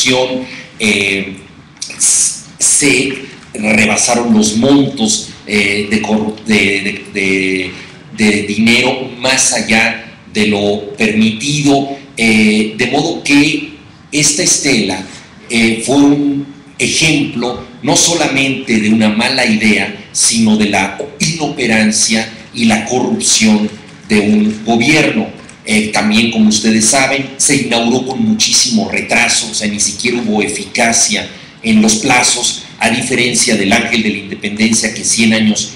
corrupción, se rebasaron los montos de dinero más allá de lo permitido, de modo que esta estela fue un ejemplo no solamente de una mala idea, sino de la inoperancia y la corrupción de un gobierno. También, como ustedes saben, se inauguró con muchísimo retraso, o sea, ni siquiera hubo eficacia en los plazos, a diferencia del Ángel de la Independencia, que 100 años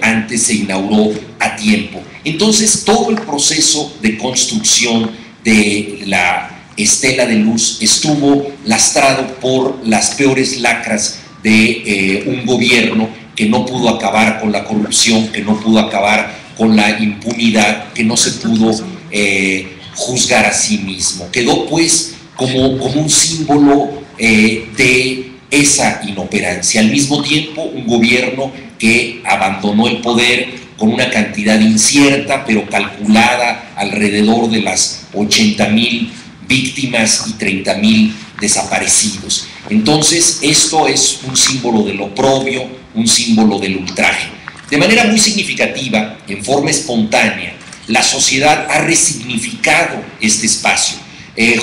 antes se inauguró a tiempo. Entonces, todo el proceso de construcción de la estela de luz estuvo lastrado por las peores lacras de un gobierno que no pudo acabar con la corrupción, que no pudo acabar con la impunidad, que no se pudo juzgar a sí mismo. Quedó pues como un símbolo de esa inoperancia. Al mismo tiempo, un gobierno que abandonó el poder con una cantidad incierta, pero calculada alrededor de las 80,000 víctimas y 30,000 desaparecidos. Entonces, esto es un símbolo del oprobio, un símbolo del ultraje. De manera muy significativa, en forma espontánea, la sociedad ha resignificado este espacio.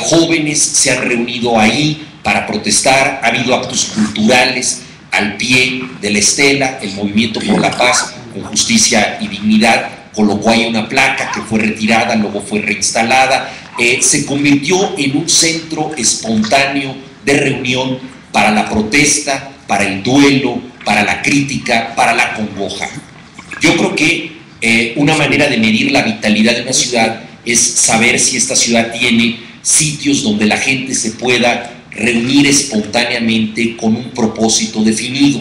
Jóvenes se han reunido ahí para protestar, ha habido actos culturales al pie de la estela. El Movimiento por la Paz, con Justicia y Dignidad, colocó ahí una placa que fue retirada, luego fue reinstalada. Se convirtió en un centro espontáneo de reunión para la protesta, para el duelo, para la crítica, para la congoja. Yo creo que una manera de medir la vitalidad de una ciudad es saber si esta ciudad tiene sitios donde la gente se pueda reunir espontáneamente con un propósito definido.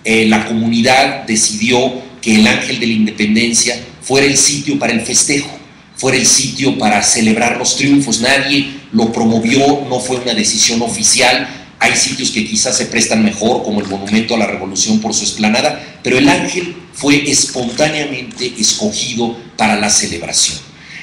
La comunidad decidió que el Ángel de la Independencia fuera el sitio para el festejo, fuera el sitio para celebrar los triunfos. Nadie lo promovió, no fue una decisión oficial. Hay sitios que quizás se prestan mejor, como el Monumento a la Revolución por su explanada, pero el Ángel fue espontáneamente escogido para la celebración.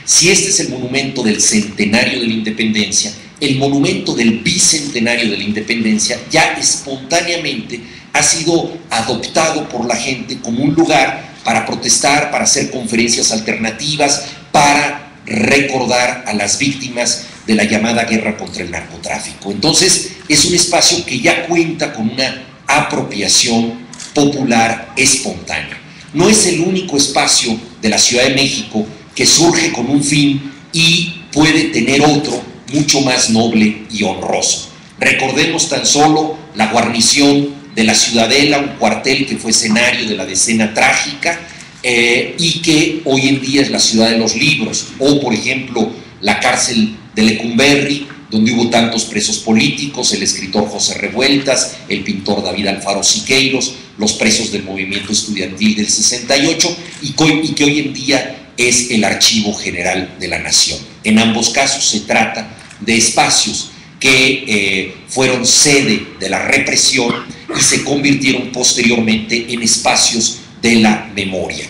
Si este es el monumento del centenario de la Independencia, el monumento del bicentenario de la Independencia ya espontáneamente ha sido adoptado por la gente como un lugar para protestar, para hacer conferencias alternativas, para recordar a las víctimas de la llamada guerra contra el narcotráfico. Entonces, es un espacio que ya cuenta con una apropiación popular espontánea. No es el único espacio de la Ciudad de México que surge con un fin y puede tener otro mucho más noble y honroso. Recordemos tan solo la guarnición de la Ciudadela, un cuartel que fue escenario de la Decena Trágica y que hoy en día es la ciudad de los libros, o por ejemplo la cárcel de Lecumberri, donde hubo tantos presos políticos, el escritor José Revueltas, el pintor David Alfaro Siqueiros, los presos del movimiento estudiantil del 68 y que hoy en día es el Archivo General de la Nación. En ambos casos se trata de espacios que fueron sede de la represión y se convirtieron posteriormente en espacios de la memoria.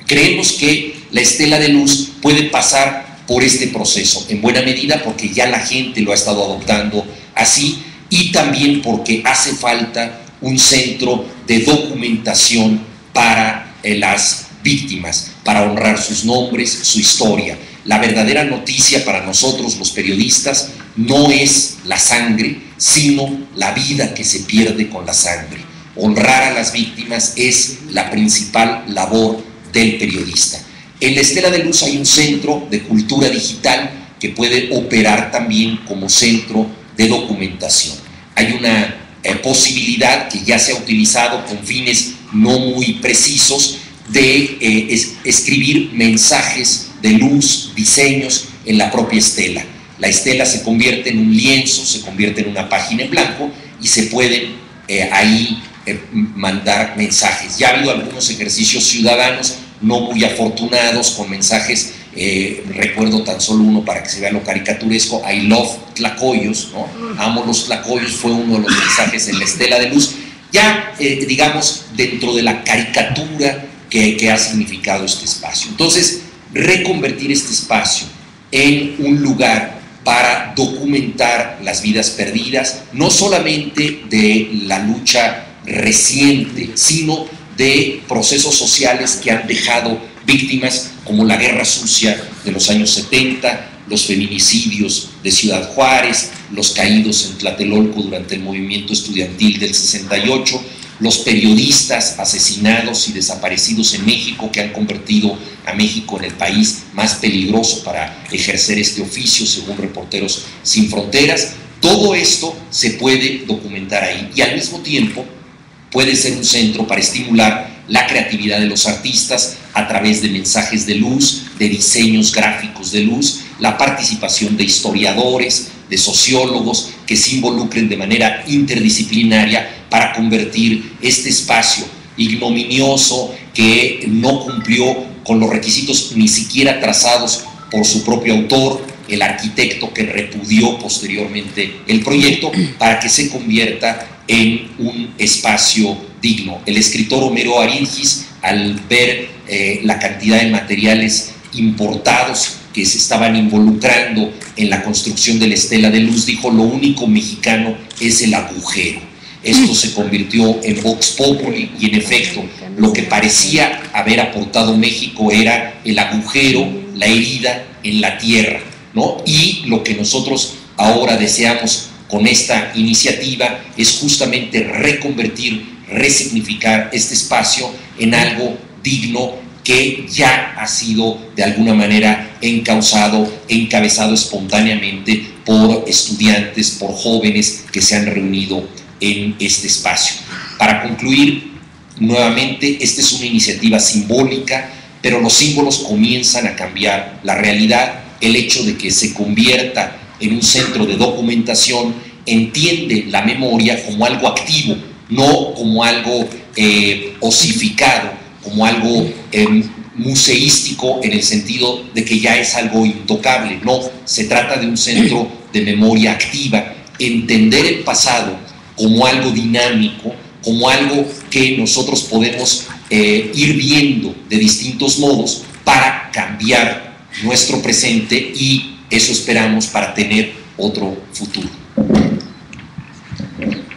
Creemos que la estela de luz puede pasar por este proceso, en buena medida porque ya la gente lo ha estado adoptando así y también porque hace falta un centro de documentación para las víctimas, para honrar sus nombres, su historia. La verdadera noticia para nosotros los periodistas no es la sangre, sino la vida que se pierde con la sangre. Honrar a las víctimas es la principal labor del periodista. En la Estela de Luz hay un centro de cultura digital que puede operar también como centro de documentación. Hay una posibilidad que ya se ha utilizado con fines no muy precisos de escribir mensajes de luz, diseños en la propia estela. La estela se convierte en un lienzo, se convierte en una página en blanco y se pueden ahí mandar mensajes. Ya ha habido algunos ejercicios ciudadanos no muy afortunados con mensajes, recuerdo tan solo uno para que se vea lo caricaturesco, I love tlacoyos, ¿no? Amo los tlacoyos, fue uno de los mensajes en la Estela de Luz, ya digamos dentro de la caricatura que ha significado este espacio. Entonces, reconvertir este espacio en un lugar para documentar las vidas perdidas, no solamente de la lucha reciente, sino de procesos sociales que han dejado víctimas como la Guerra Sucia de los años 70, los feminicidios de Ciudad Juárez, los caídos en Tlatelolco durante el movimiento estudiantil del 68, los periodistas asesinados y desaparecidos en México, que han convertido a México en el país más peligroso para ejercer este oficio, según Reporteros Sin Fronteras. Todo esto se puede documentar ahí y al mismo tiempo puede ser un centro para estimular la creatividad de los artistas a través de mensajes de luz, de diseños gráficos de luz, la participación de historiadores, de sociólogos que se involucren de manera interdisciplinaria para convertir este espacio ignominioso que no cumplió con los requisitos ni siquiera trazados por su propio autor, el arquitecto que repudió posteriormente el proyecto, para que se convierta en un espacio digno. El escritor Homero Arígis, al ver la cantidad de materiales importados que se estaban involucrando en la construcción de la estela de luz, dijo: lo único mexicano es el agujero. Esto se convirtió en Vox Populi y en efecto lo que parecía haber aportado México era el agujero, la herida en la tierra, ¿no? Y lo que nosotros ahora deseamos con esta iniciativa es justamente reconvertir, resignificar este espacio en algo digno que ya ha sido de alguna manera encauzado, encabezado espontáneamente por estudiantes, por jóvenes que se han reunido en este espacio. Para concluir, nuevamente, esta es una iniciativa simbólica, pero los símbolos comienzan a cambiar la realidad. El hecho de que se convierta en un centro de documentación entiende la memoria como algo activo, no como algo osificado, como algo museístico en el sentido de que ya es algo intocable. No, se trata de un centro de memoria activa, entender el pasado como algo dinámico, como algo que nosotros podemos ir viendo de distintos modos para cambiar nuestro presente, y eso esperamos para tener otro futuro.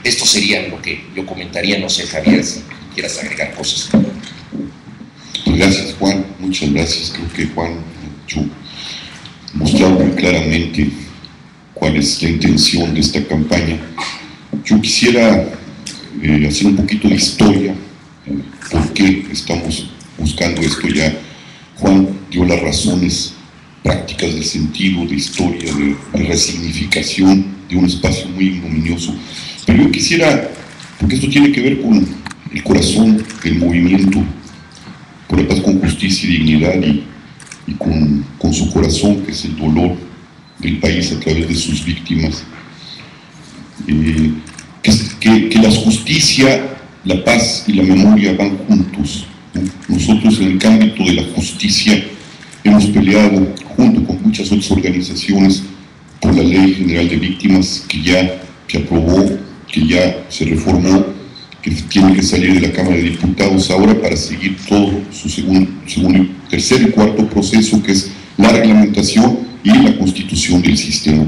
Esto sería lo que yo comentaría. No sé, Javier, si quieras agregar cosas. Gracias, Juan, muchas gracias. Creo que Juan mostró muy claramente cuál es la intención de esta campaña. Yo quisiera hacer un poquito de historia, por qué estamos buscando esto. Ya Juan dio las razones prácticas de sentido, de historia, de resignificación de un espacio muy ignominioso. Pero yo quisiera, porque esto tiene que ver con el corazón del movimiento por la paz con justicia y dignidad, y con su corazón, que es el dolor del país a través de sus víctimas, que la justicia, la paz y la memoria van juntos, ¿no? Nosotros en el ámbito de la justicia hemos peleado junto con muchas otras organizaciones por la Ley General de Víctimas, que ya se aprobó, que ya se reformó, que tiene que salir de la Cámara de Diputados ahora para seguir todo su segundo, tercer y cuarto proceso, que es la reglamentación y la constitución del sistema.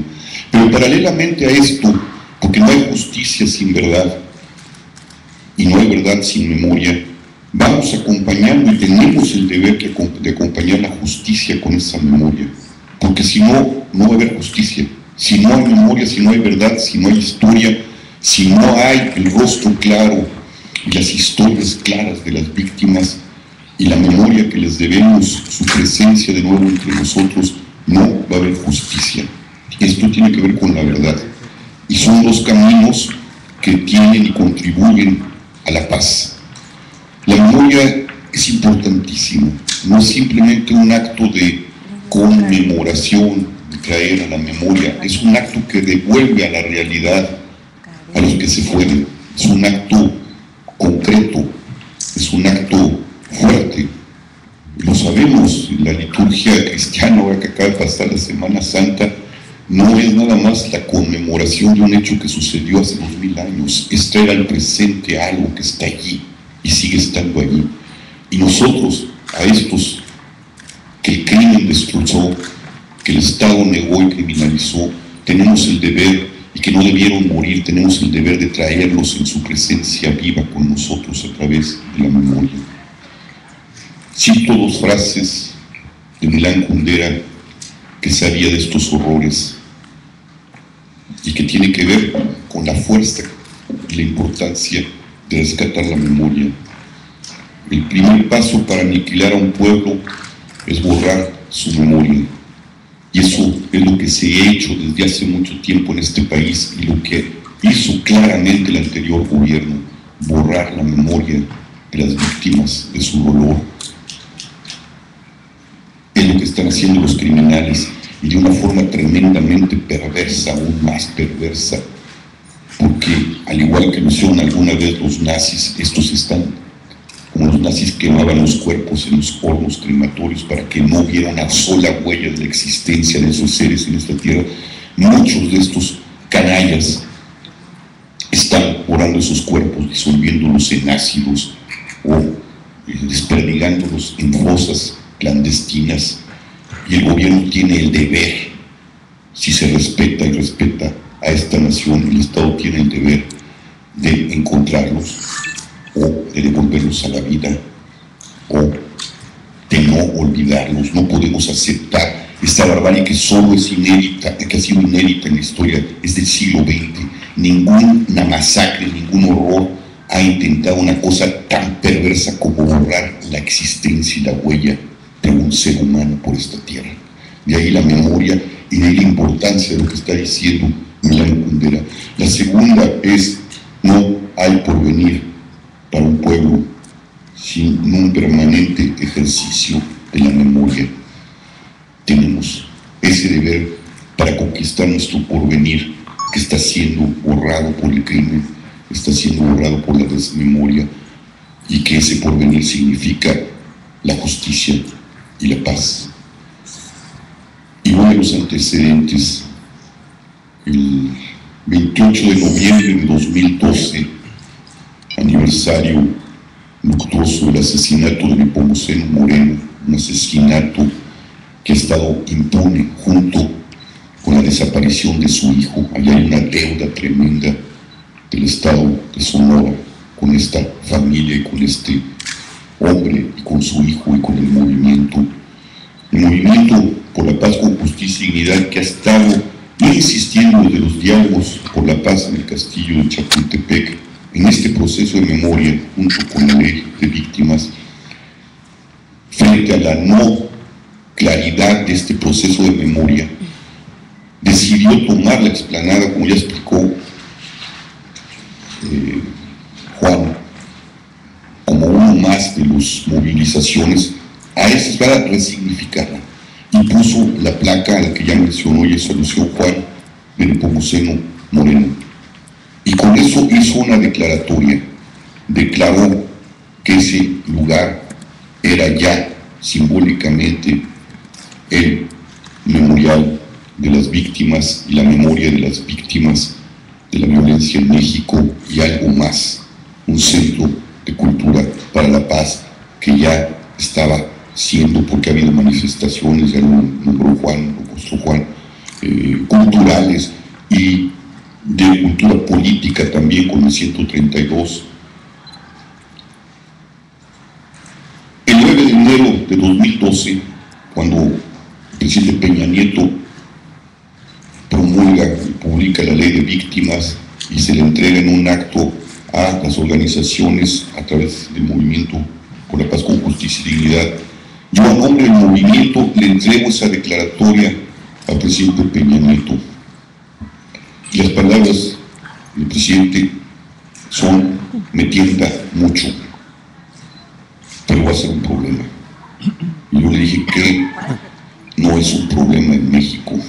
Pero paralelamente a esto, porque no hay justicia sin verdad y no hay verdad sin memoria, vamos acompañando, y tenemos el deber de acompañar la justicia con esa memoria, porque si no, no va a haber justicia. Si no hay memoria, si no hay verdad, si no hay historia, si no hay el rostro claro y las historias claras de las víctimas y la memoria que les debemos, su presencia de nuevo entre nosotros, no va a haber justicia. Esto tiene que ver con la verdad, y son dos caminos que tienen y contribuyen a la paz. La memoria es importantísima, no es simplemente un acto de conmemoración, de traer a la memoria, es un acto que devuelve a la realidad a los que se fueron. Es un acto concreto, es un acto fuerte. Lo sabemos, la liturgia cristiana, ahora que acaba de pasar la Semana Santa, no es nada más la conmemoración de un hecho que sucedió hace 2000 años, es traer al presente algo que está allí y sigue estando allí. Y nosotros, a estos que el crimen destrozó, que el Estado negó y criminalizó, tenemos el deber, y que no debieron morir, tenemos el deber de traerlos en su presencia viva con nosotros a través de la memoria. Cito dos frases de Milán Kundera que sabía de estos horrores y que tiene que ver con la fuerza y la importancia de rescatar la memoria. El primer paso para aniquilar a un pueblo es borrar su memoria. Y eso es lo que se ha hecho desde hace mucho tiempo en este país y lo que hizo claramente el anterior gobierno, borrar la memoria de las víctimas de su dolor. Es lo que están haciendo los criminales y de una forma tremendamente perversa, aún más perversa, porque al igual que lo hicieron alguna vez los nazis, estos están como los nazis quemaban los cuerpos en los hornos crematorios para que no hubiera una sola huella de la existencia de esos seres en esta tierra. Muchos de estos canallas están borrando esos cuerpos, disolviéndolos en ácidos o desperdigándolos en fosas clandestinas, y el gobierno tiene el deber, si se respeta y respeta a esta nación, el Estado tiene el deber de encontrarlos o de devolverlos a la vida o de no olvidarlos. No podemos aceptar esta barbarie que solo es inédita, que ha sido inédita en la historia, es del siglo XX. Ninguna masacre, ningún horror ha intentado una cosa tan perversa como borrar la existencia y la huella de un ser humano por esta tierra. De ahí la memoria y de ahí la importancia de lo que está diciendo Milán Kundera. La segunda es: no hay porvenir para un pueblo sin un permanente ejercicio de la memoria. Tenemos ese deber para conquistar nuestro porvenir, que está siendo borrado por el crimen, está siendo borrado por la desmemoria, y que ese porvenir significa la justicia y la paz. Y uno de los antecedentes: el 28 de noviembre de 2012, aniversario luctuoso del asesinato de Nepomuceno Moreno, un asesinato que ha estado impune junto con la desaparición de su hijo. Allá hay una deuda tremenda del Estado de Sonora con esta familia y con este hombre y con su hijo y con el movimiento por la paz con justicia y dignidad, que ha estado insistiendo desde los diálogos por la paz en el castillo de Chapultepec, en este proceso de memoria junto con la ley de víctimas. Frente a la no claridad de este proceso de memoria, decidió tomar la explanada, como ya explicó Juan, como uno más de las movilizaciones, a esa para resignificarla, y puso la placa a la que ya mencionó y hizo alusión Juan, de Nepomuceno Moreno. Y con eso hizo una declaratoria, declaró que ese lugar era ya simbólicamente el memorial de las víctimas y la memoria de las víctimas de la violencia en México, y algo más, un centro de cultura para la paz que ya estaba siendo, porque ha habido manifestaciones, ya lo nombró Juan, lo mostró Juan, culturales y de cultura política también, con el 132. El 9 de enero de 2012, cuando el presidente Peña Nieto promulga y publica la ley de víctimas y se le entrega en un acto a las organizaciones a través del movimiento por la paz con justicia y dignidad, yo, a nombre del movimiento, le entrego esa declaratoria al presidente Peña Nieto. Y las palabras del presidente son: me tienta mucho, pero va a ser un problema. Y yo le dije que no es un problema en México.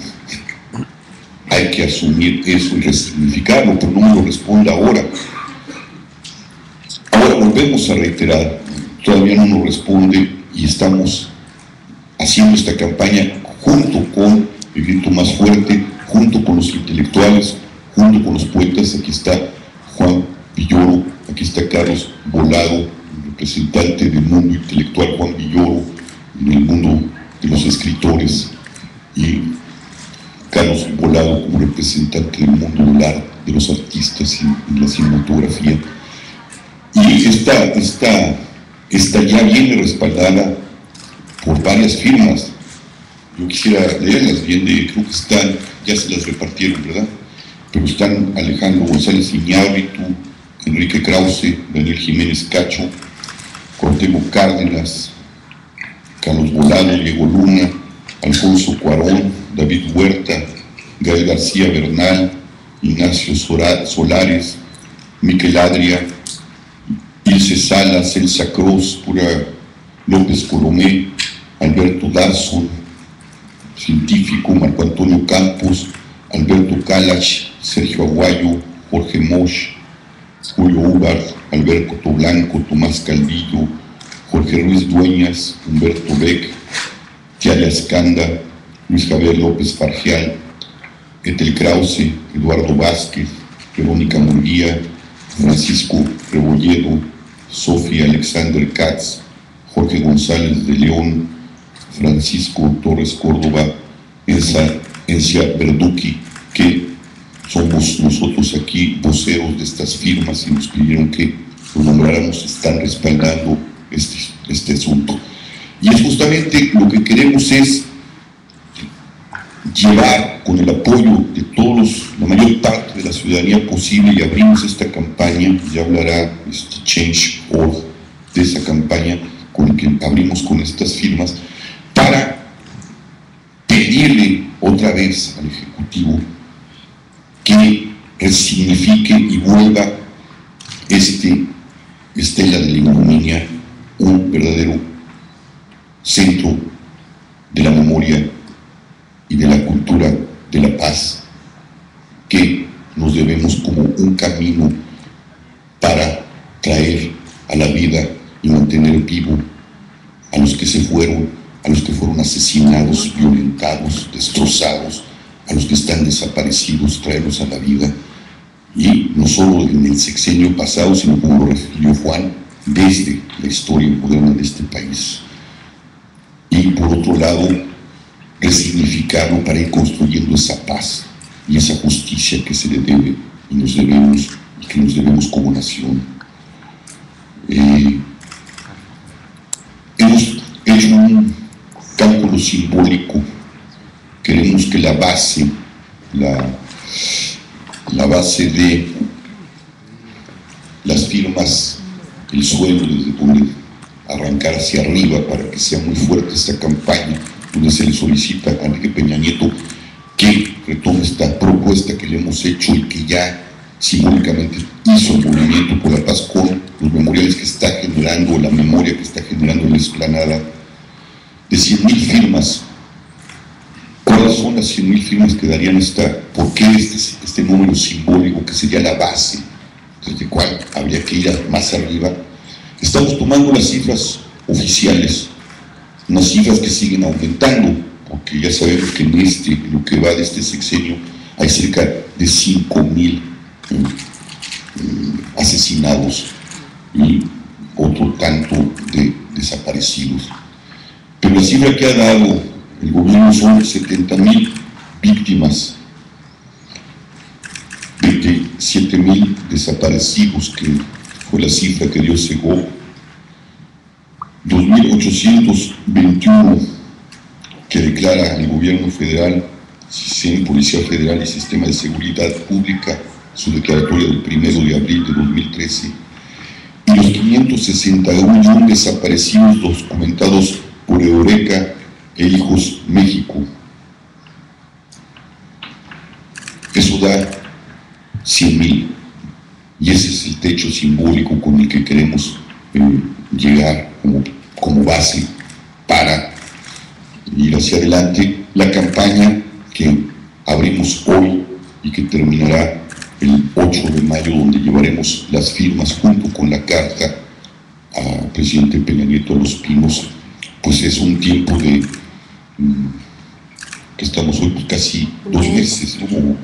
Hay que asumir eso y resignificarlo, pero no me lo responda ahora. Ahora volvemos a reiterar, todavía no nos responde, y estamos haciendo esta campaña junto con el Grito Más Fuerte, junto con los intelectuales, junto con los poetas. Aquí está Juan Villoro, aquí está Carlos Volado, representante del mundo intelectual Juan Villoro, en el mundo de los escritores. y Carlos Volado como representante del mundo del arte, de los artistas y la cinematografía. Y esta ya viene respaldada por varias firmas. Yo quisiera leerlas bien, creo que están, ya se las repartieron, ¿verdad? Pero están Alejandro González Iñárritu, Enrique Krause, Daniel Jiménez Cacho, Cuauhtémoc Cárdenas, Carlos Volado, Diego Luna, Alfonso Cuarón, David Huerta, Gael García Bernal, Ignacio Solares, Miquel Adria, Ilse Salas, Elsa Cruz, Pura López Colomé, Alberto Darson, científico, Marco Antonio Campos, Alberto Calach, Sergio Aguayo, Jorge Mosch, Julio Ubart, Alberto Toblanco, Tomás Calvillo, Jorge Ruiz Dueñas, Humberto Beck, Tialia Escanda, Luis Javier López Fargial, Ethel Krause, Eduardo Vázquez, Verónica Murguía, Francisco Rebolledo, Sofía Alexander Katz, Jorge González de León, Francisco Torres Córdoba, Encia Verducki, que somos nosotros aquí voceros de estas firmas y nos pidieron que lo nombráramos, están respaldando este asunto. Y es justamente lo que queremos es llevar con el apoyo de todos, la mayor parte de la ciudadanía posible, y abrimos esta campaña, ya hablará Change.org de esa campaña con la que abrimos con estas firmas, para pedirle otra vez al Ejecutivo que resignifique y vuelva Estela de la Ignominia un verdadero centro de la memoria y de la cultura de la paz, que nos debemos como un camino para traer a la vida y mantener vivo a los que se fueron, a los que fueron asesinados, violentados, destrozados, a los que están desaparecidos, traerlos a la vida, y no solo en el sexenio pasado, sino como lo refirió Juan, desde la historia moderna de este país. Y por otro lado, resignificarlo para ir construyendo esa paz y esa justicia que se le debe y nos debemos, y que nos debemos como nación. Hemos hecho un cálculo simbólico. Queremos que la base de las firmas, el suelo desde donde arrancar hacia arriba para que sea muy fuerte esta campaña, donde se le solicita a Enrique Peña Nieto que retome esta propuesta que le hemos hecho y que ya simbólicamente hizo el Movimiento por la Paz con los memoriales que está generando, la memoria que está generando en la explanada, de 100,000 firmas. ¿Cuáles son las 100,000 firmas que darían por qué este número simbólico que sería la base, desde el cual habría que ir más arriba? Estamos tomando las cifras oficiales, unas cifras que siguen aumentando, porque ya sabemos que en lo que va de este sexenio hay cerca de 5,000 asesinados y otro tanto de desaparecidos. Pero la cifra que ha dado el gobierno son 70,000 víctimas, 27,000 desaparecidos, que fue la cifra que dio Segov, 2,821 que declara el gobierno federal, Policía Federal y Sistema de Seguridad Pública, su declaratoria del 1 de abril de 2013, y los 561 desaparecidos documentados por Eureka e Hijos México. Eso da 100,000, y ese es el techo simbólico con el que queremos llegar como base para ir hacia adelante la campaña que abrimos hoy y que terminará el 8 de mayo, donde llevaremos las firmas junto con la carta al presidente Peña Nieto a Los Pinos. Pues es un tiempo de que estamos hoy, pues casi 2 meses, ¿no?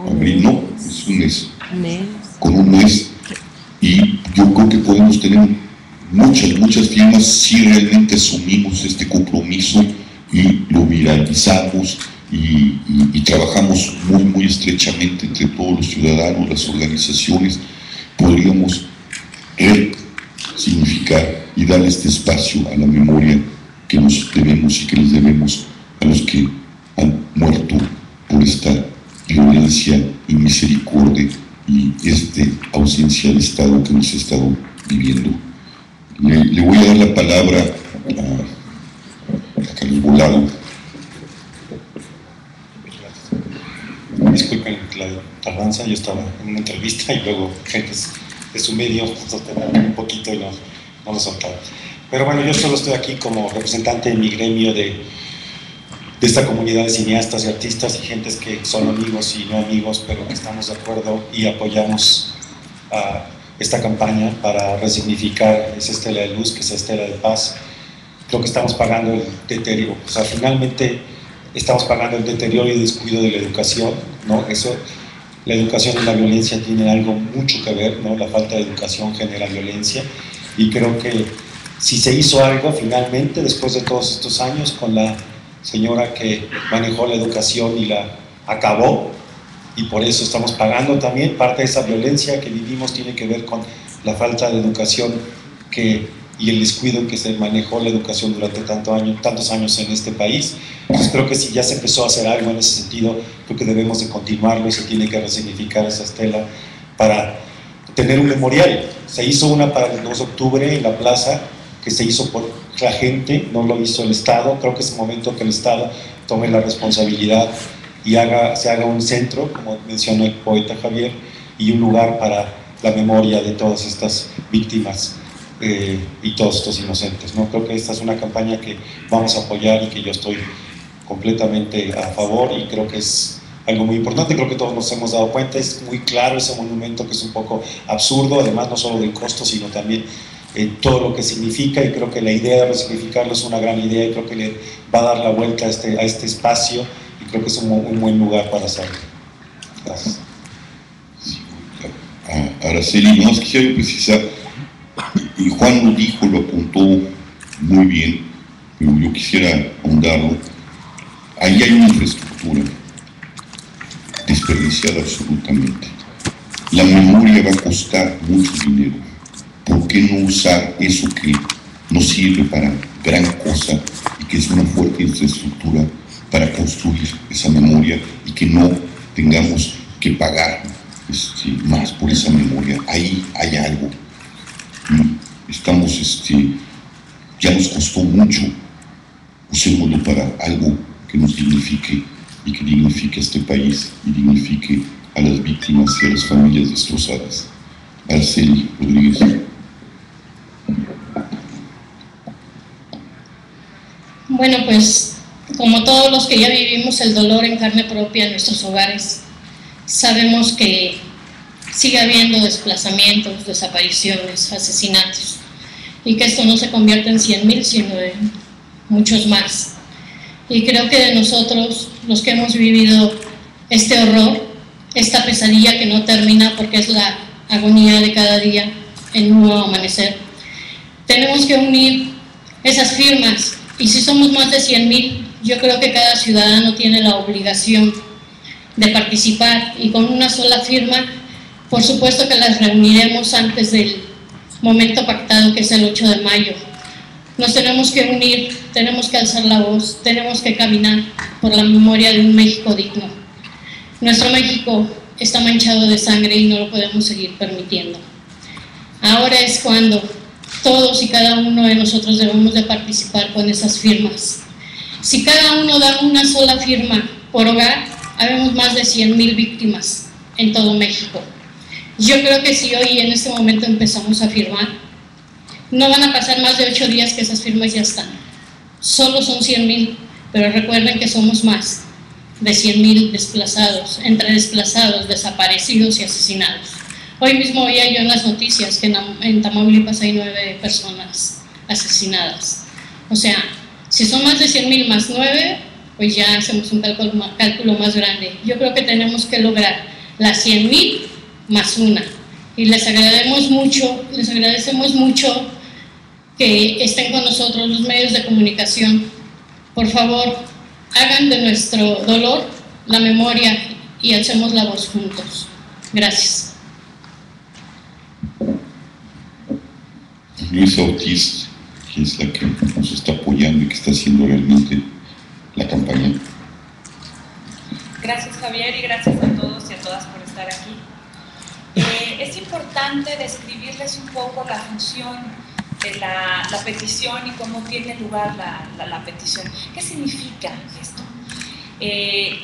Abril, no, es un mes, con un mes, y yo creo que podemos tener muchas firmas si realmente asumimos este compromiso y lo viralizamos y trabajamos muy estrechamente entre todos los ciudadanos, las organizaciones, podríamos significar y dar este espacio a la memoria que nos debemos y que les debemos a los que han muerto por esta violencia y misericordia y esta ausencia de Estado que hemos estado viviendo. Le voy a dar la palabra a Carlos Volado. Disculpen la tardanza, yo estaba en una entrevista y luego gente de su medio sostenerme un poquito y no lo soltaba. Pero bueno, yo solo estoy aquí como representante de mi gremio de esta comunidad de cineastas y artistas y gentes que son amigos y no amigos, pero que estamos de acuerdo y apoyamos a esta campaña para resignificar esa estela de luz, que es esa estela de paz. Creo que estamos pagando el deterioro, o sea, finalmente estamos pagando el deterioro y descuido de la educación, ¿no? Eso, la educación y la violencia tienen algo mucho que ver, ¿no? La falta de educación genera violencia y creo que si se hizo algo finalmente después de todos estos años con la señora que manejó la educación y la acabó, y por eso estamos pagando también parte de esa violencia que vivimos, tiene que ver con la falta de educación y el descuido en que se manejó la educación durante tantos años en este país. Entonces creo que si ya se empezó a hacer algo en ese sentido, creo que debemos de continuarlo y se tiene que resignificar esa estela para tener un memorial. Se hizo una para el 2 de octubre en la plaza, que se hizo por la gente, no lo hizo el Estado. Creo que es el momento que el Estado tome la responsabilidad y se haga un centro, como mencionó el poeta Javier, y un lugar para la memoria de todas estas víctimas y todos estos inocentes, ¿no? Creo que esta es una campaña que vamos a apoyar y que yo estoy completamente a favor y creo que es algo muy importante. Creo que todos nos hemos dado cuenta, es muy claro ese monumento que es un poco absurdo, además no solo del costo, sino también todo lo que significa, y creo que la idea de resignificarlo es una gran idea y creo que le va a dar la vuelta a este espacio y creo que es un buen lugar para hacerlo. Gracias. Araceli, no, quisiera precisar, y Juan lo dijo, lo apuntó muy bien, pero yo quisiera ahondarlo. Ahí hay una infraestructura desperdiciada absolutamente. La memoria va a costar mucho dinero. ¿Por qué no usar eso que nos sirve para gran cosa y que es una fuerte infraestructura para construir esa memoria y que no tengamos que pagar más por esa memoria? Ahí hay algo. Ya nos costó mucho, usémoslo para algo que nos dignifique y que dignifique a este país y dignifique a las víctimas y a las familias destrozadas. Araceli Rodríguez. Bueno, pues como todos los que ya vivimos el dolor en carne propia en nuestros hogares, sabemos que sigue habiendo desplazamientos, desapariciones, asesinatos, y que esto no se convierte en 100,000, sino en muchos más. Y creo que de nosotros, los que hemos vivido este horror, esta pesadilla que no termina porque es la agonía de cada día en un nuevo amanecer, tenemos que unir esas firmas. Y si somos más de 100,000, yo creo que cada ciudadano tiene la obligación de participar, y con una sola firma, por supuesto que las reuniremos antes del momento pactado, que es el 8 de mayo. Nos tenemos que unir, tenemos que alzar la voz, tenemos que caminar por la memoria de un México digno. Nuestro México está manchado de sangre y no lo podemos seguir permitiendo. Ahora es cuando todos y cada uno de nosotros debemos de participar con esas firmas. Si cada uno da una sola firma por hogar, habemos más de 100,000 víctimas en todo México. Yo creo que si hoy en este momento empezamos a firmar, no van a pasar más de 8 días que esas firmas ya están. Solo son 100,000, pero recuerden que somos más de 100,000 desplazados, entre desplazados, desaparecidos y asesinados. Hoy mismo veía yo en las noticias que en Tamaulipas hay 9 personas asesinadas. O sea, si son más de 100,000 más 9, pues ya hacemos un cálculo más grande. Yo creo que tenemos que lograr las 100,000 más una. Y les agradecemos mucho que estén con nosotros los medios de comunicación. Por favor, hagan de nuestro dolor la memoria y alcemos la voz juntos. Gracias. Luisa Ortiz, que es la que nos está apoyando y que está haciendo realmente la campaña. Gracias, Javier, y gracias a todos y a todas por estar aquí. Es importante describirles un poco la función de la petición y cómo tiene lugar la petición. ¿Qué significa esto?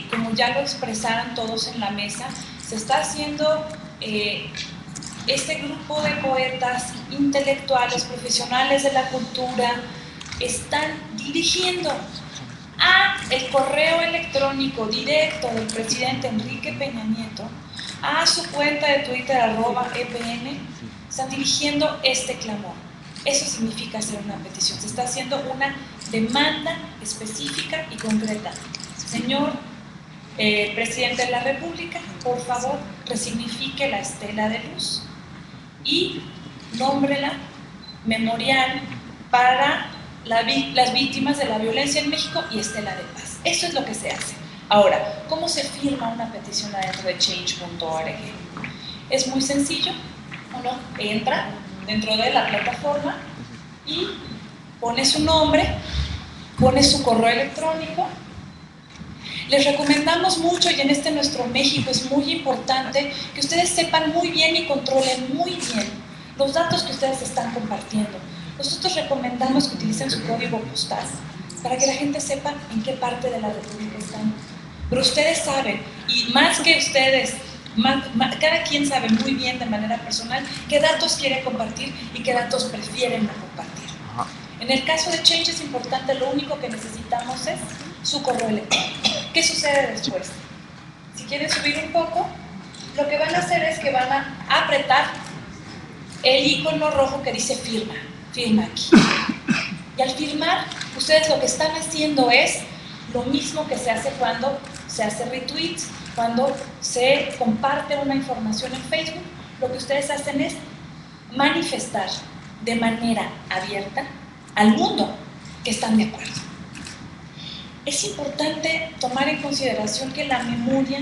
Como ya lo expresaron todos en la mesa, se está haciendo este grupo de poetas, intelectuales, profesionales de la cultura, están dirigiendo a el correo electrónico directo del presidente Enrique Peña Nieto, a su cuenta de Twitter, @EPN, están dirigiendo este clamor. Eso significa hacer una petición. Se está haciendo una demanda específica y concreta. Señor presidente de la República, por favor, resignifique la estela de luz y nómbrela memorial para las víctimas de la violencia en México y estela de paz. Eso es lo que se hace. Ahora, ¿cómo se firma una petición adentro de change.org? Es muy sencillo. Uno entra dentro de la plataforma y pone su nombre, pone su correo electrónico. Les recomendamos mucho, y en este nuestro México es muy importante, que ustedes sepan muy bien y controlen muy bien los datos que ustedes están compartiendo. Nosotros recomendamos que utilicen su código postal para que la gente sepa en qué parte de la República están. Pero ustedes saben, y más que ustedes, cada quien sabe muy bien de manera personal qué datos quiere compartir y qué datos prefieren no compartir. En el caso de Change es importante, lo único que necesitamos es su correo electrónico. ¿Qué sucede después? Si quieren subir un poco, lo que van a hacer es que van a apretar el icono rojo que dice firma. Firma aquí. Y al firmar, ustedes lo que están haciendo es lo mismo que se hace cuando se hace retweet, cuando se comparte una información en Facebook. Lo que ustedes hacen es manifestar de manera abierta al mundo que están de acuerdo. Es importante tomar en consideración que la memoria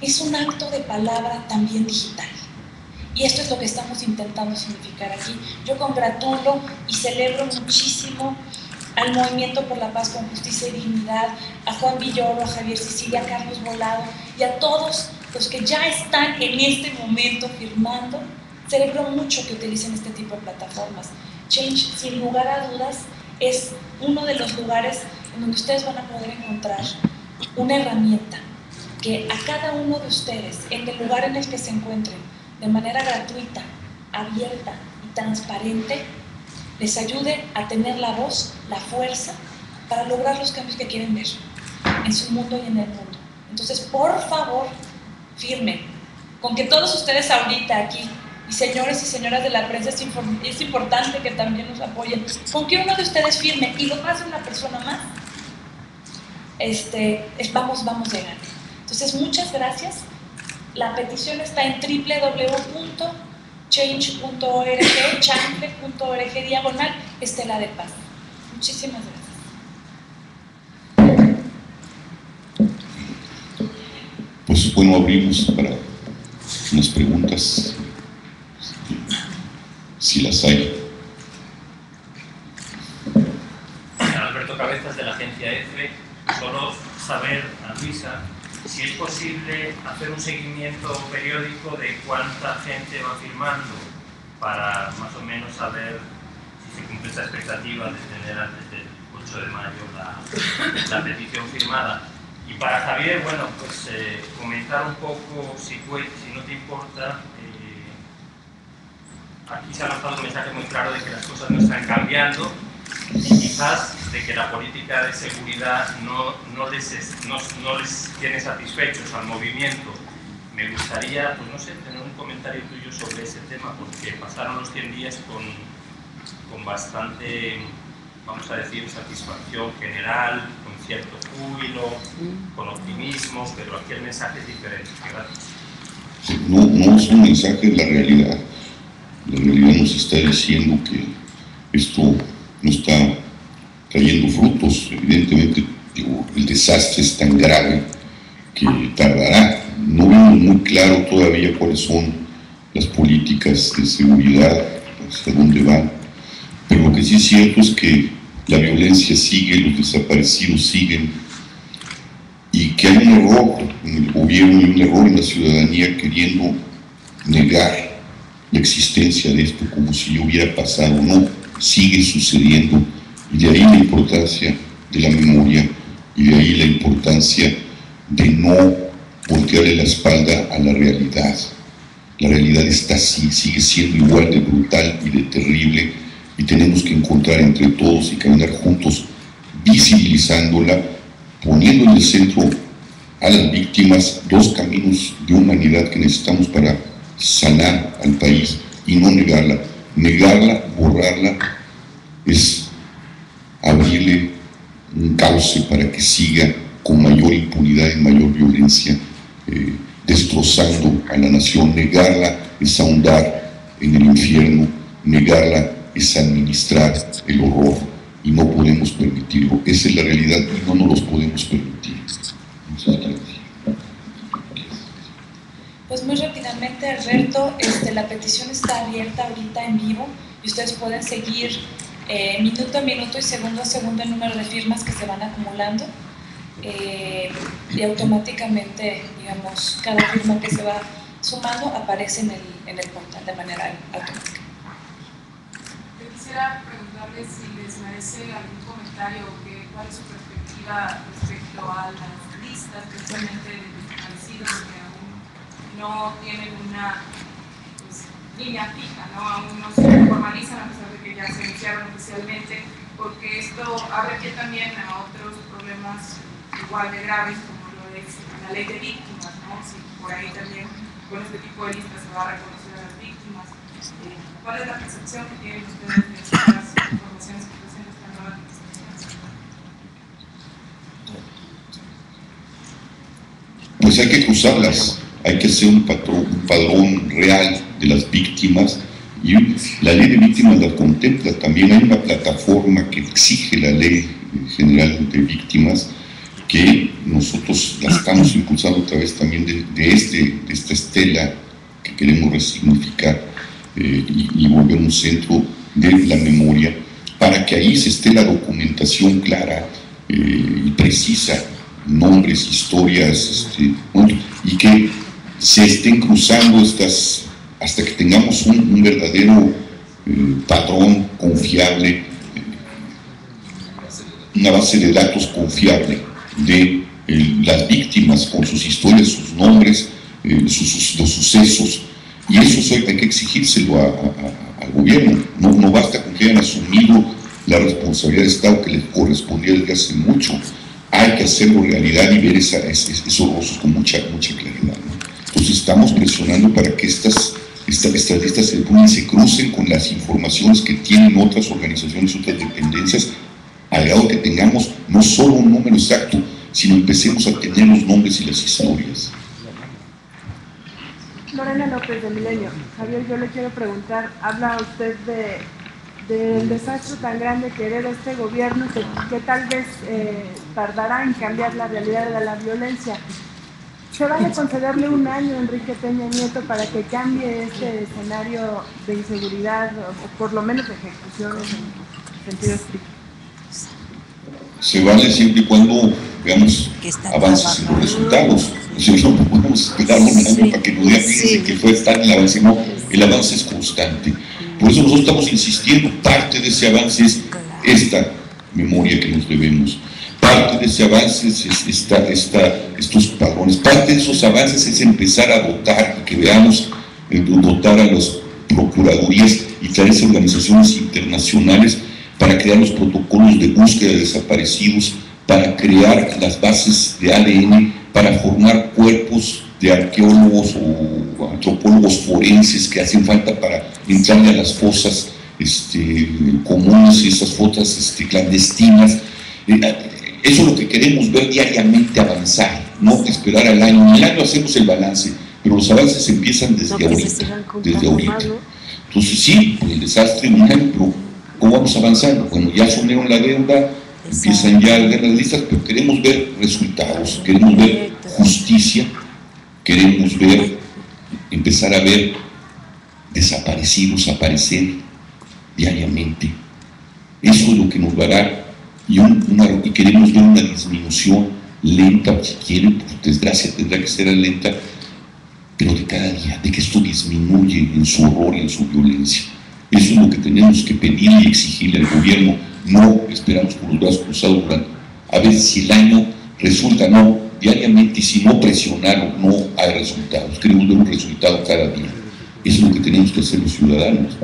es un acto de palabra también digital. Y esto es lo que estamos intentando significar aquí. Yo congratulo y celebro muchísimo al Movimiento por la Paz con Justicia y Dignidad, a Juan Villoro, a Javier Sicilia, a Carlos Volado y a todos los que ya están en este momento firmando. Celebro mucho que utilicen este tipo de plataformas. Change, sin lugar a dudas, es uno de los lugares en donde ustedes van a poder encontrar una herramienta que a cada uno de ustedes, en el lugar en el que se encuentren, de manera gratuita, abierta y transparente, les ayude a tener la voz, la fuerza para lograr los cambios que quieren ver en su mundo y en el mundo. Entonces, por favor, firmen. Con que todos ustedes ahorita aquí, y señores y señoras de la prensa, es importante que también nos apoyen. Con que uno de ustedes firme y lo hace una persona más, vamos llegando. Entonces, muchas gracias. La petición está en www.change.org/estela de paz. Muchísimas gracias. Pues bueno, abrimos para unas preguntas, si las hay. Alberto Cabezas, de la agencia EFE. Solo saber, a Luisa, si es posible hacer un seguimiento periódico de cuánta gente va firmando para más o menos saber si se cumple esta expectativa de tener antes del 8 de mayo la petición firmada. Y para Javier, bueno, pues comentar un poco, si no te importa, aquí se ha lanzado un mensaje muy claro de que las cosas no están cambiando y quizás de que la política de seguridad no les tiene satisfechos al movimiento. Me gustaría, pues no sé, tener un comentario tuyo sobre ese tema, porque pasaron los 100 días con bastante, vamos a decir, satisfacción general, con cierto júbilo, con optimismo, pero aquí el mensaje es diferente. Gracias. No es un mensaje de la realidad. La realidad nos está diciendo que esto no está trayendo frutos. Evidentemente el desastre es tan grave que tardará. No vemos muy claro todavía cuáles son las políticas de seguridad, hacia dónde van, pero lo que sí es cierto es que la violencia sigue, los desaparecidos siguen, y que hay un error en el gobierno y un error en la ciudadanía queriendo negar la existencia de esto como si yo hubiera pasado. No, sigue sucediendo, y de ahí la importancia de la memoria, y de ahí la importancia de no voltearle la espalda a la realidad. La realidad está así, sigue siendo igual de brutal y de terrible, y tenemos que encontrar entre todos y caminar juntos, visibilizándola, poniendo en el centro a las víctimas, dos caminos de humanidad que necesitamos para sanar al país, y no negarla. Negarla, borrarla, es abrirle un cauce para que siga con mayor impunidad y mayor violencia, destrozando a la nación. Negarla es ahondar en el infierno, negarla es administrar el horror, y no podemos permitirlo. Esa es la realidad y no nos los podemos permitir. Pues muy rápidamente, Alberto, la petición está abierta ahorita en vivo y ustedes pueden seguir minuto a minuto y segundo a segundo el número de firmas que se van acumulando, y automáticamente, digamos, cada firma que se va sumando aparece en el portal de manera automática. Yo quisiera preguntarles si les merece algún comentario o cuál es su perspectiva respecto a las listas, especialmente de desaparecidos que aún no tienen una línea fija, ¿no? Aún no se formalizan a pesar de que ya se iniciaron oficialmente, porque esto abre pie también a otros problemas igual de graves como lo es la ley de víctimas, ¿no? Si por ahí también con este tipo de listas se va a reconocer a las víctimas. ¿Cuál es la percepción que tienen ustedes de estas informaciones que presenta esta nueva legislación? Pues hay que cruzarlas, hay que hacer un padrón real de las víctimas, y la ley de víctimas la contempla. También hay una plataforma que exige la ley general de víctimas, que nosotros la estamos impulsando a través también de esta estela que queremos resignificar, y volver un centro de la memoria, para que ahí se esté la documentación clara y precisa, nombres, historias, y que se estén cruzando estas, hasta que tengamos un verdadero padrón confiable, una base de datos confiable de las víctimas, con sus historias, sus nombres, los sucesos. Y eso hay que exigírselo al gobierno. No basta con que hayan asumido la responsabilidad de Estado que les correspondía desde hace mucho. Hay que hacerlo realidad y ver esos rostros con mucha claridad, ¿no? Entonces estamos presionando para que estas listas se crucen con las informaciones que tienen otras organizaciones, otras dependencias, al grado que tengamos no solo un número exacto, sino empecemos a tener los nombres y las historias. Lorena López, de Milenio. Javier, yo le quiero preguntar, habla usted del desastre tan grande que hereda este gobierno, que tal vez tardará en cambiar la realidad de la violencia. ¿Se vale concederle un año a Enrique Peña Nieto para que cambie este escenario de inseguridad, o por lo menos de ejecuciones en sentido estricto? Se vale siempre y cuando veamos avances en los resultados. Si no podemos esperar un año para que nos digan, fíjense que fue tan el avance. No, el avance es constante. Por eso nosotros estamos insistiendo, parte de ese avance es esta memoria que nos debemos. Parte de ese avance es estos padrones. Parte de esos avances es empezar a dotar, que veamos, dotar a las procuradurías y traer organizaciones internacionales para crear los protocolos de búsqueda de desaparecidos, para crear las bases de ADN, para formar cuerpos de arqueólogos o antropólogos forenses que hacen falta para entrarle a las fosas comunes y esas fosas clandestinas. Eso es lo que queremos ver diariamente avanzar, no esperar al año. En el año hacemos el balance, pero los avances empiezan desde ahorita. Entonces sí, el desastre, un año, pero ¿cómo vamos avanzando? Bueno, ya asumieron la deuda, empiezan ya a ver las listas, pero queremos ver resultados, queremos ver justicia, queremos ver, empezar a ver desaparecidos aparecer diariamente. Eso es lo que nos dará, y queremos ver una disminución lenta, si quieren, por desgracia tendrá que ser lenta, pero de cada día, de que esto disminuye en su horror y en su violencia. Eso es lo que tenemos que pedir y exigirle al gobierno. No esperamos con los brazos cruzados a ver si el año resulta, no, diariamente, y si no presionaron, no hay resultados. Queremos ver un resultado cada día. Eso es lo que tenemos que hacer los ciudadanos.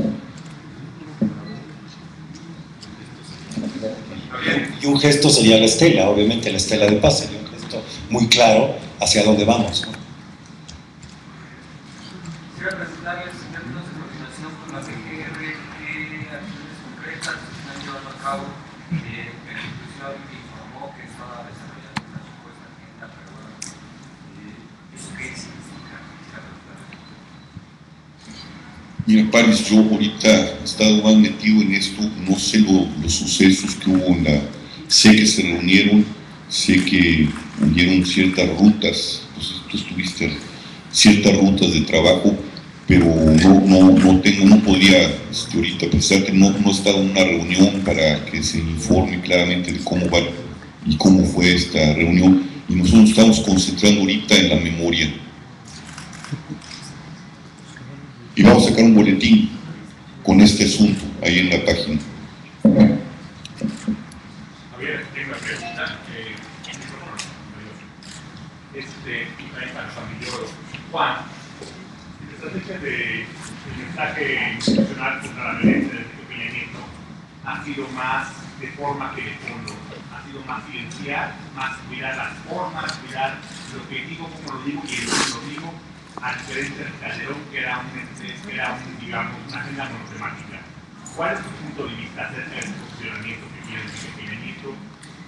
Y un gesto sería la estela, obviamente la estela de paz, sería un gesto muy claro hacia dónde vamos, ¿no? Quisiera presentarles en términos de coordinación con la PGR qué acciones concretas se han llevado a cabo. La institución informó que estaba desarrollando una supuesta agenda, pero bueno, ¿eso qué significa? Mira, Paris, yo ahorita he estado más metido en esto, no sé los sucesos que hubo en la... Sé que se reunieron, sé que huyeron ciertas rutas, pues tú estuviste ciertas rutas de trabajo, pero no podría ahorita pensar que no he estado en una reunión para que se informe claramente de cómo va y cómo fue esta reunión, y nosotros estamos concentrando ahorita en la memoria. Y vamos a sacar un boletín con este asunto ahí en la página. Javier, tengo una pregunta. Y también para su amigo Juan. La estrategia del mensaje institucional contra la violencia del Peña Nieto ha sido más de forma que de fondo. Ha sido más silenciar, más cuidar las formas, cuidar lo que digo, cómo lo digo y el cómo lo digo, a diferencia de Calderón, que era digamos, una agenda monotemática. ¿Cuál es tu punto de vista acerca de este posicionamiento que tiene el Peña Nieto?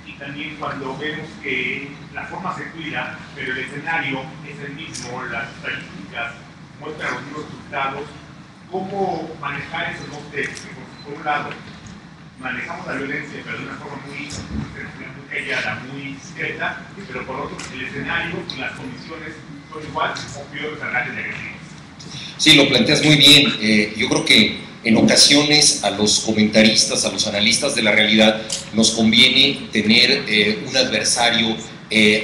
Y también cuando vemos que la forma se cuida, pero el escenario es el mismo, las estadísticas muestran los mismos resultados, ¿cómo manejar esos dos textos? Por un lado, manejamos la violencia, pero de una forma muy callada, muy discreta, pero por otro, el escenario y las condiciones son igual o peor que ataques de agresivos. Sí, lo planteas muy bien. Yo creo que en ocasiones a los comentaristas, a los analistas de la realidad, nos conviene tener un adversario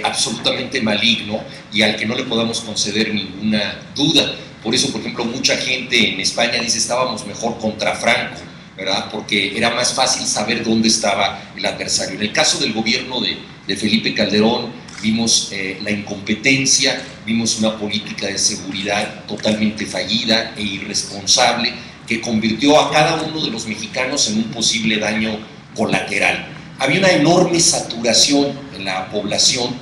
absolutamente maligno y al que no le podamos conceder ninguna duda. Por eso, por ejemplo, mucha gente en España dice estábamos mejor contra Franco, ¿verdad? Porque era más fácil saber dónde estaba el adversario. En el caso del gobierno de Felipe Calderón, vimos la incompetencia, vimos una política de seguridad totalmente fallida e irresponsable que convirtió a cada uno de los mexicanos en un posible daño colateral. Había una enorme saturación en la población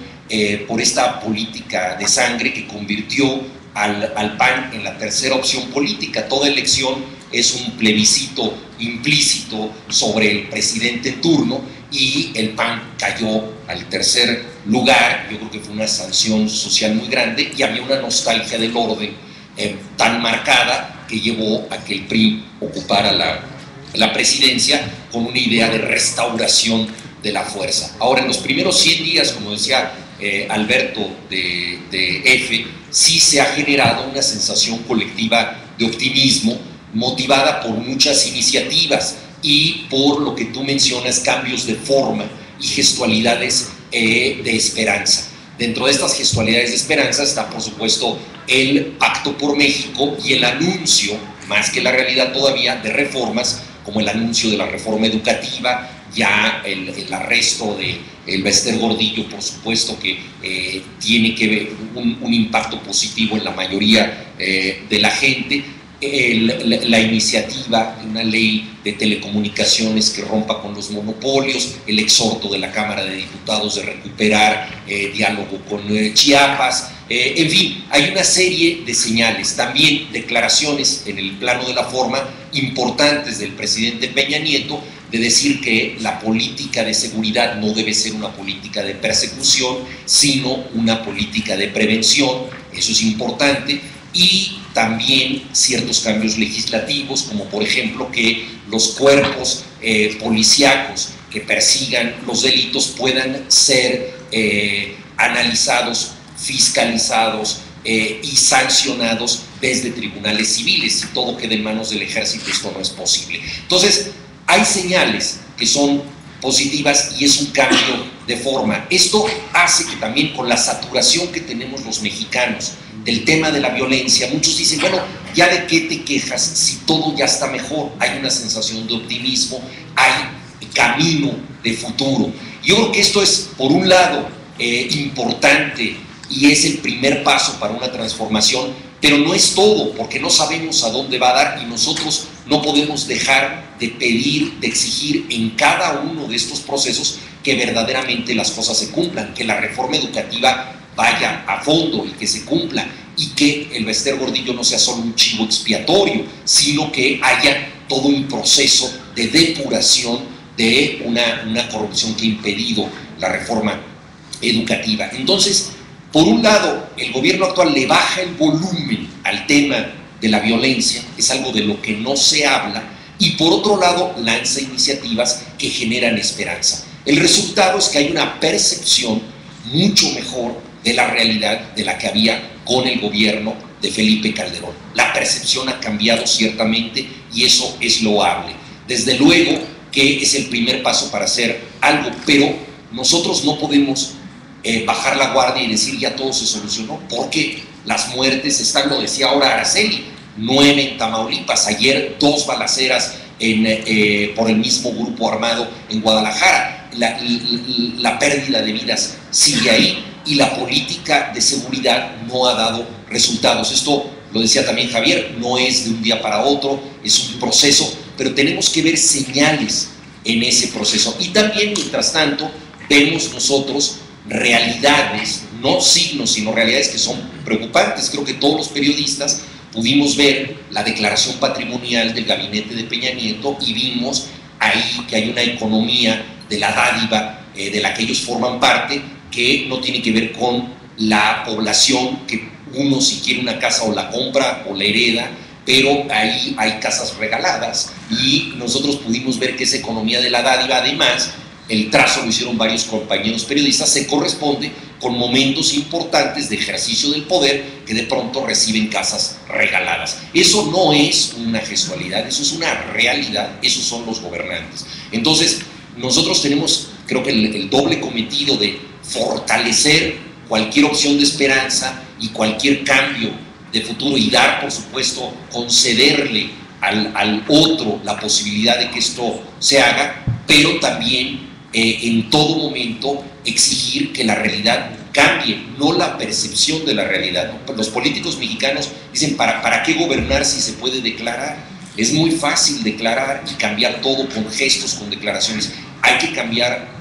por esta política de sangre que convirtió al PAN en la tercera opción política. Toda elección es un plebiscito implícito sobre el presidente en turno y el PAN cayó al tercer lugar. Yo creo que fue una sanción social muy grande y había una nostalgia del orden tan marcada que llevó a que el PRI ocupara la presidencia con una idea de restauración de la fuerza. Ahora, en los primeros 100 días, como decía Alberto de F, sí se ha generado una sensación colectiva de optimismo motivada por muchas iniciativas y por lo que tú mencionas, cambios de forma y gestualidades de esperanza. Dentro de estas gestualidades de esperanza está, por supuesto, el Pacto por México y el anuncio, más que la realidad todavía, de reformas, como el anuncio de la reforma educativa, ya el arresto de Elbester Gordillo, por supuesto, que tiene que ver un impacto positivo en la mayoría de la gente, la iniciativa de una ley de telecomunicaciones que rompa con los monopolios, el exhorto de la Cámara de Diputados de recuperar diálogo con Chiapas, en fin, hay una serie de señales, también declaraciones en el plano de la forma importantes del presidente Peña Nieto de decir que la política de seguridad no debe ser una política de persecución, sino una política de prevención, eso es importante, y también ciertos cambios legislativos, como por ejemplo que los cuerpos policíacos que persigan los delitos puedan ser analizados, fiscalizados y sancionados desde tribunales civiles. Si todo queda en manos del ejército, esto no es posible. Entonces, hay señales que son positivas y es un cambio de forma. Esto hace que también con la saturación que tenemos los mexicanos del tema de la violencia, muchos dicen, bueno, ¿ya de qué te quejas si todo ya está mejor? Hay una sensación de optimismo, hay camino de futuro. Yo creo que esto es, por un lado, importante y es el primer paso para una transformación, pero no es todo, porque no sabemos a dónde va a dar y nosotros no podemos dejar de pedir, de exigir en cada uno de estos procesos que verdaderamente las cosas se cumplan, que la reforma educativa vaya a fondo y que se cumpla, y que el Bester Gordillo no sea solo un chivo expiatorio, sino que haya todo un proceso de depuración de una corrupción que ha impedido la reforma educativa. Entonces, por un lado, el gobierno actual le baja el volumen al tema de la violencia, es algo de lo que no se habla, y por otro lado lanza iniciativas que generan esperanza. El resultado es que hay una percepción mucho mejor de la realidad de la que había con el gobierno de Felipe Calderón. La percepción ha cambiado ciertamente y eso es loable. Desde luego que es el primer paso para hacer algo, pero nosotros no podemos bajar la guardia y decir ya todo se solucionó, porque las muertes están, lo decía ahora Araceli, 9 en Tamaulipas, ayer 2 balaceras por el mismo grupo armado en Guadalajara. La pérdida de vidas sigue ahí y la política de seguridad no ha dado resultados. Esto lo decía también Javier, no es de un día para otro, es un proceso, pero tenemos que ver señales en ese proceso. Y también, mientras tanto, vemos nosotros realidades, no signos, sino realidades que son preocupantes. Creo que todos los periodistas pudimos ver la declaración patrimonial del gabinete de Peña Nieto y vimos ahí que hay una economía de la dádiva de la que ellos forman parte, que no tiene que ver con la población, que uno si quiere una casa o la compra o la hereda, pero ahí hay casas regaladas y nosotros pudimos ver que esa economía de la dádiva, además, el trazo lo hicieron varios compañeros periodistas, se corresponde con momentos importantes de ejercicio del poder que de pronto reciben casas regaladas. Eso no es una gestualidad, eso es una realidad, esos son los gobernantes. Entonces, nosotros tenemos, creo que el doble cometido de fortalecer cualquier opción de esperanza y cualquier cambio de futuro y dar, por supuesto, concederle al otro la posibilidad de que esto se haga, pero también en todo momento exigir que la realidad cambie, no la percepción de la realidad, ¿no? Los políticos mexicanos dicen, ¿para qué gobernar si se puede declarar? Es muy fácil declarar y cambiar todo con gestos, con declaraciones. Hay que cambiar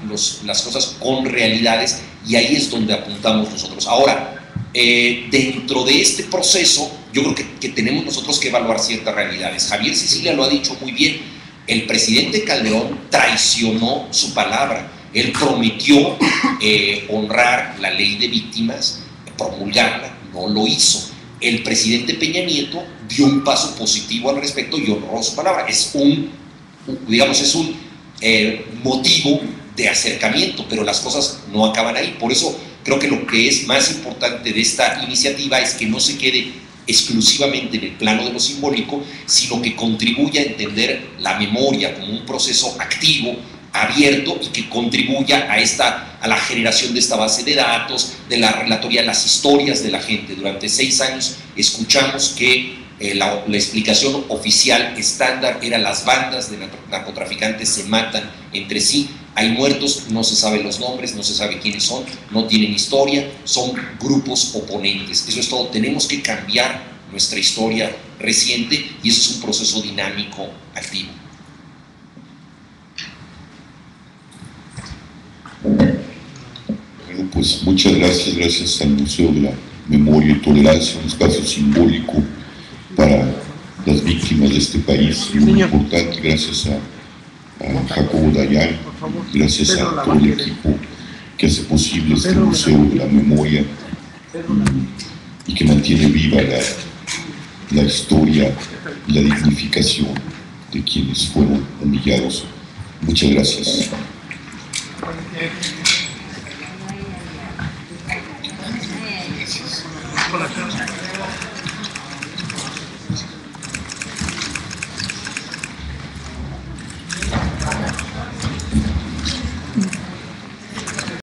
las cosas con realidades y ahí es donde apuntamos nosotros. Ahora, dentro de este proceso, yo creo que tenemos nosotros que evaluar ciertas realidades. Javier Sicilia lo ha dicho muy bien, el presidente Calderón traicionó su palabra. Él prometió honrar la ley de víctimas, promulgarla, no lo hizo. El presidente Peña Nieto dio un paso positivo al respecto y honró su palabra. Es un motivo de acercamiento, pero las cosas no acaban ahí. Por eso creo que lo que es más importante de esta iniciativa es que no se quede exclusivamente en el plano de lo simbólico, sino que contribuya a entender la memoria como un proceso activo, abierto y que contribuya a la generación de esta base de datos, de la relatoría, las historias de la gente. Durante 6 años escuchamos que la explicación oficial estándar era las bandas de narcotraficantes se matan entre sí, hay muertos, no se saben los nombres, no se sabe quiénes son, no tienen historia, son grupos oponentes. Eso es todo. Tenemos que cambiar nuestra historia reciente y eso es un proceso dinámico, activo. Bueno, pues muchas gracias al Museo de la Memoria y Tolerancia, un espacio simbólico para las víctimas de este país, muy importante. Gracias a Jacobo Dayan, gracias a todo el equipo que hace posible este Museo de la Memoria y que mantiene viva la historia y la dignificación de quienes fueron humillados. Muchas gracias.